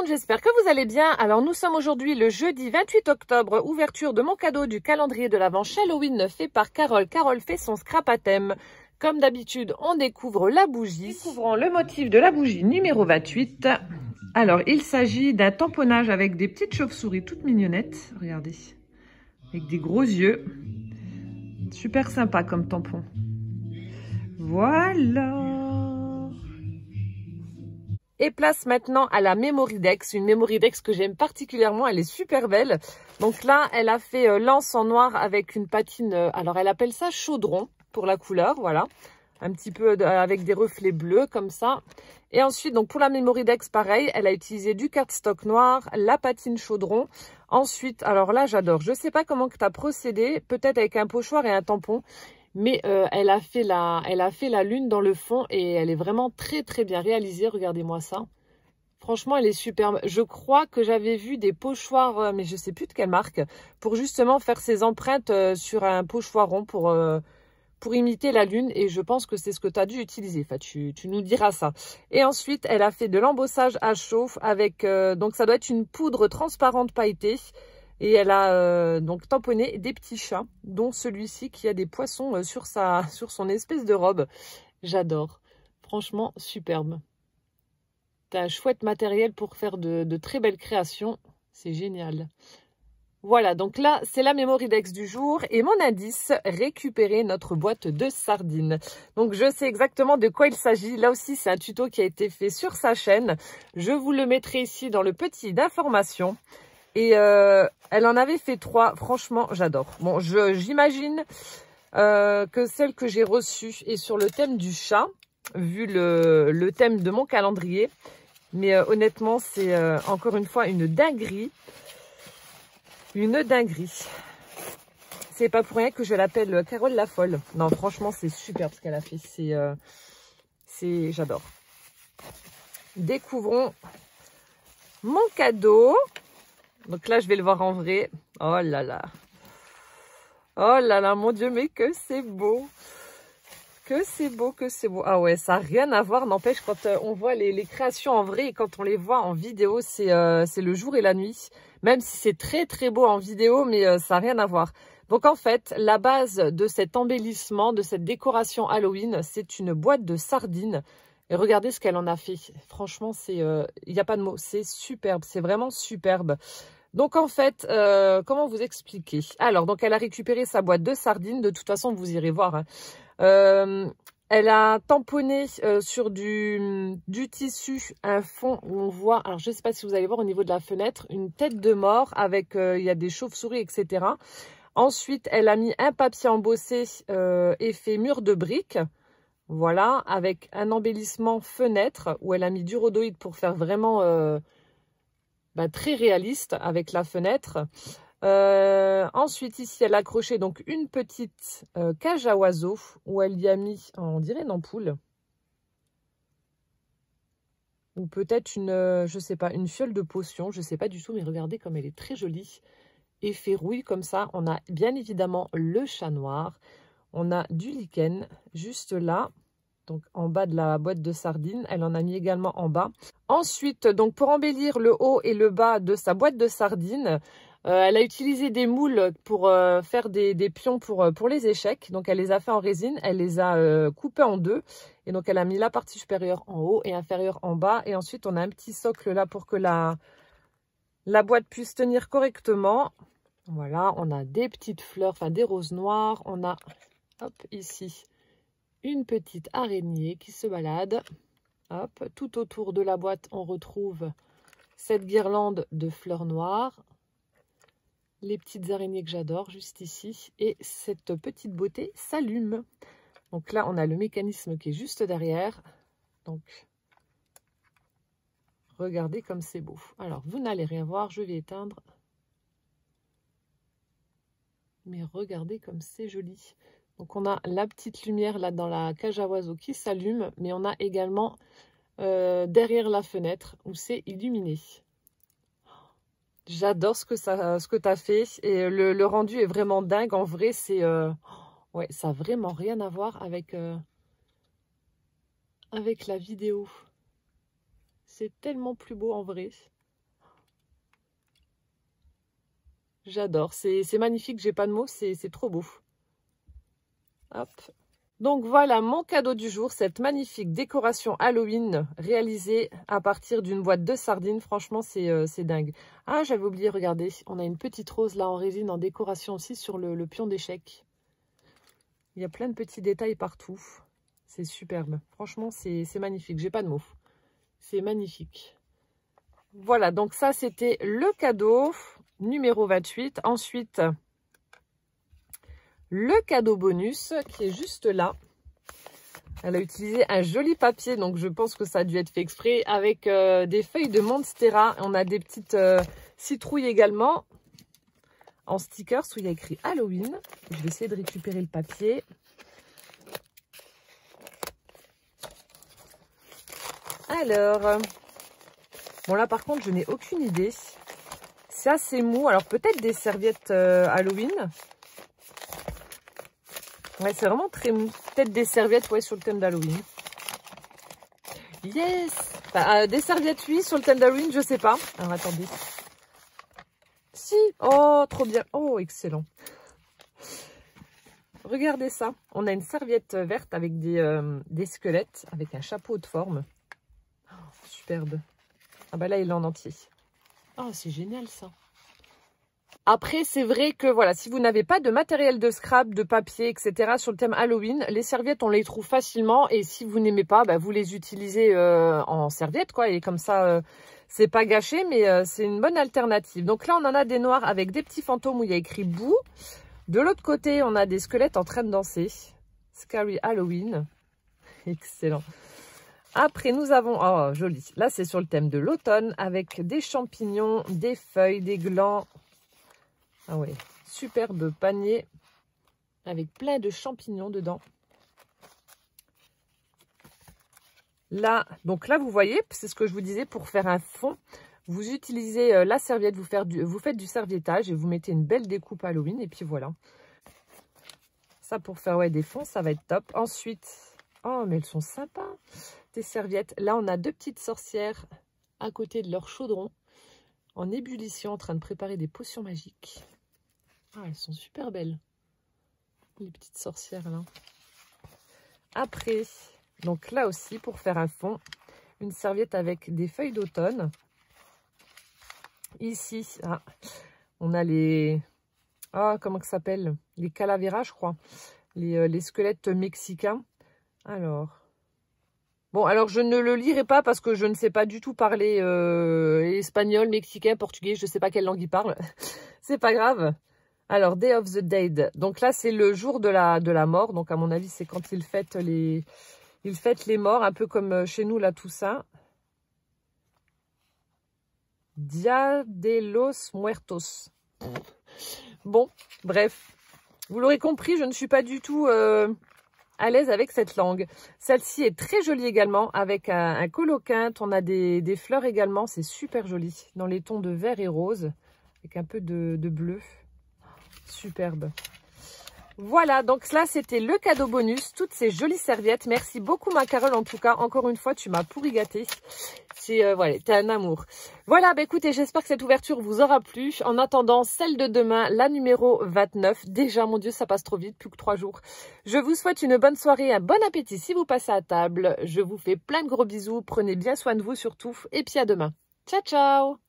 monde, j'espère que vous allez bien. Alors nous sommes aujourd'hui le jeudi 28 octobre, ouverture de mon cadeau du calendrier de l'Avent Halloween fait par Carole. Carole fait son scrap à thème. Comme d'habitude, on découvre la bougie. Découvrons le motif de la bougie numéro 28. Alors il s'agit d'un tamponnage avec des petites chauves-souris toutes mignonnettes. Regardez, avec des gros yeux. Super sympa comme tampon. Voilà. Et place maintenant à la Mémoridex, une Mémoridex que j'aime particulièrement, elle est super belle. Donc là, elle a fait lance en noir avec une patine, alors elle appelle ça chaudron pour la couleur, voilà. Un petit peu avec des reflets bleus comme ça. Et ensuite, donc pour la Mémoridex, pareil, elle a utilisé du cardstock noir, la patine chaudron. Ensuite, alors là, j'adore, je sais pas comment que tu as procédé, peut-être avec un pochoir et un tampon. Mais elle a fait la lune dans le fond et elle est vraiment très très bien réalisée. Regardez-moi ça. Franchement, elle est superbe. Je crois que j'avais vu des pochoirs, mais je sais plus de quelle marque, pour justement faire ces empreintes sur un pochoir rond pour imiter la lune. Et je pense que c'est ce que tu as dû utiliser. Enfin, tu nous diras ça. Et ensuite, elle a fait de l'embossage à chauffe avec, donc ça doit être une poudre transparente pailletée. Et elle a donc tamponné des petits chats, dont celui-ci qui a des poissons sur son espèce de robe. J'adore. Franchement, superbe. T'as un chouette matériel pour faire de très belles créations. C'est génial. Voilà, donc là, c'est la Mémoridex du jour. Et mon indice, récupérer notre boîte de sardines. Donc, je sais exactement de quoi il s'agit. Là aussi, c'est un tuto qui a été fait sur sa chaîne. Je vous le mettrai ici dans le petit d'information. Et elle en avait fait 3. Franchement, j'adore. Bon, j'imagine que celle que j'ai reçue est sur le thème du chat, vu le thème de mon calendrier. Mais honnêtement, c'est encore une fois une dinguerie. Une dinguerie. C'est pas pour rien que je l'appelle Carole la folle. Non, franchement, c'est super ce qu'elle a fait. J'adore. Découvrons mon cadeau. Donc là, je vais le voir en vrai. Oh là là. Oh là là, mon Dieu, mais que c'est beau. Que c'est beau, que c'est beau. Ah ouais, ça n'a rien à voir. N'empêche, quand on voit les créations en vrai et quand on les voit en vidéo, c'est le jour et la nuit. Même si c'est très très beau en vidéo, mais ça n'a rien à voir. Donc en fait, la base de cet embellissement, de cette décoration Halloween, c'est une boîte de sardines. Et regardez ce qu'elle en a fait. Franchement, il n'y a pas de mots. C'est superbe. C'est vraiment superbe. Donc en fait, comment vous expliquer? Alors, donc elle a récupéré sa boîte de sardines. De toute façon, vous irez voir. Hein. Elle a tamponné sur du tissu un fond où on voit, alors je ne sais pas si vous allez voir au niveau de la fenêtre, une tête de mort avec, il y a des chauves-souris, etc. Ensuite, elle a mis un papier embossé effet mur de briques. Voilà, avec un embellissement fenêtre où elle a mis du rhodoïde pour faire vraiment très réaliste avec la fenêtre. Ensuite, ici, elle a accroché donc une petite cage à oiseaux où elle y a mis, on dirait une ampoule. Ou peut-être une, je sais pas, une fiole de potion, je sais pas du tout, mais regardez comme elle est très jolie. Effet rouille comme ça. On a bien évidemment le chat noir. On a du lichen juste là. Donc en bas de la boîte de sardines, elle en a mis également en bas. Ensuite, donc pour embellir le haut et le bas de sa boîte de sardines, elle a utilisé des moules pour faire des pions pour les échecs. Donc elle les a fait en résine, elle les a coupés en deux. Et donc elle a mis la partie supérieure en haut et inférieure en bas. Et ensuite on a un petit socle là pour que la boîte puisse tenir correctement. Voilà, on a des petites fleurs, enfin des roses noires. On a, hop, ici, une petite araignée qui se balade. Hop, tout autour de la boîte, on retrouve cette guirlande de fleurs noires. Les petites araignées que j'adore, juste ici. Et cette petite beauté s'allume. Donc là, on a le mécanisme qui est juste derrière. Donc, regardez comme c'est beau. Alors, vous n'allez rien voir, je vais éteindre. Mais regardez comme c'est joli. Donc on a la petite lumière là dans la cage à oiseaux qui s'allume, mais on a également derrière la fenêtre où c'est illuminé. J'adore ce que tu as fait et le rendu est vraiment dingue. En vrai, ouais, ça n'a vraiment rien à voir avec la vidéo. C'est tellement plus beau en vrai. J'adore. C'est magnifique, j'ai pas de mots, c'est trop beau. Hop. Donc voilà mon cadeau du jour, cette magnifique décoration Halloween réalisée à partir d'une boîte de sardines. Franchement, c'est dingue. Ah, j'avais oublié, regardez, on a une petite rose là en résine en décoration aussi sur le pion d'échecs. Il y a plein de petits détails partout. C'est superbe. Franchement, c'est magnifique. J'ai pas de mots. C'est magnifique. Voilà, donc ça, c'était le cadeau numéro 28. Ensuite, le cadeau bonus qui est juste là. Elle a utilisé un joli papier, donc je pense que ça a dû être fait exprès, avec des feuilles de Monstera. On a des petites citrouilles également en stickers où il y a écrit Halloween. Je vais essayer de récupérer le papier. Alors, bon là par contre je n'ai aucune idée. C'est assez mou, alors peut-être des serviettes Halloween. Ouais, c'est vraiment très mou. Peut-être des serviettes, ouais, sur le thème d'Halloween. Yes! Enfin, des serviettes, oui, sur le thème d'Halloween, je sais pas. Alors, attendez. Si! Oh, trop bien! Oh, excellent! Regardez ça. On a une serviette verte avec des squelettes, avec un chapeau de forme. Oh, superbe. Ah bah là, il est en entier. Oh, c'est génial, ça. Après, c'est vrai que voilà, si vous n'avez pas de matériel de scrap, de papier, etc. sur le thème Halloween, les serviettes, on les trouve facilement. Et si vous n'aimez pas, bah, vous les utilisez en serviette, quoi. Et comme ça, c'est pas gâché, mais c'est une bonne alternative. Donc là, on en a des noirs avec des petits fantômes où il y a écrit Boo. De l'autre côté, on a des squelettes en train de danser. Scary Halloween. Excellent. Après, nous avons... Oh, joli. Là, c'est sur le thème de l'automne avec des champignons, des feuilles, des glands. Ah ouais, superbe panier avec plein de champignons dedans. Là, donc là, vous voyez, c'est ce que je vous disais, pour faire un fond, vous utilisez la serviette, vous faites du serviettage et vous mettez une belle découpe Halloween et puis voilà. Ça pour faire ouais, des fonds, ça va être top. Ensuite, oh mais elles sont sympas, des serviettes. Là, on a deux petites sorcières à côté de leur chaudron en ébullition, en train de préparer des potions magiques. Ah, elles sont super belles, les petites sorcières là. Après, donc là aussi, pour faire un fond, une serviette avec des feuilles d'automne. Ici, ah, on a les... Ah, comment ça s'appelle? Les calaveras, je crois. Les squelettes mexicains. Alors... Bon, alors je ne le lirai pas parce que je ne sais pas du tout parler espagnol, mexicain, portugais. Je ne sais pas quelle langue ils parlent. C'est pas grave. Alors, Day of the Dead. Donc là, c'est le jour de la mort. Donc, à mon avis, c'est quand ils fêtent les morts, un peu comme chez nous, là, tout ça. Dia de los Muertos. Bon, bref. Vous l'aurez compris, je ne suis pas du tout à l'aise avec cette langue. Celle-ci est très jolie également, avec un coloquinte. On a des fleurs également. C'est super joli. Dans les tons de vert et rose, avec un peu de bleu. Superbe. Voilà, donc là, c'était le cadeau bonus. Toutes ces jolies serviettes. Merci beaucoup, ma Carole. En tout cas, encore une fois, tu m'as pourri gâtée. Voilà, t'es un amour. Voilà, bah écoutez, j'espère que cette ouverture vous aura plu. En attendant, celle de demain, la numéro 29. Déjà, mon Dieu, ça passe trop vite, plus que 3 jours. Je vous souhaite une bonne soirée, un bon appétit si vous passez à table. Je vous fais plein de gros bisous. Prenez bien soin de vous surtout. Et puis à demain. Ciao, ciao!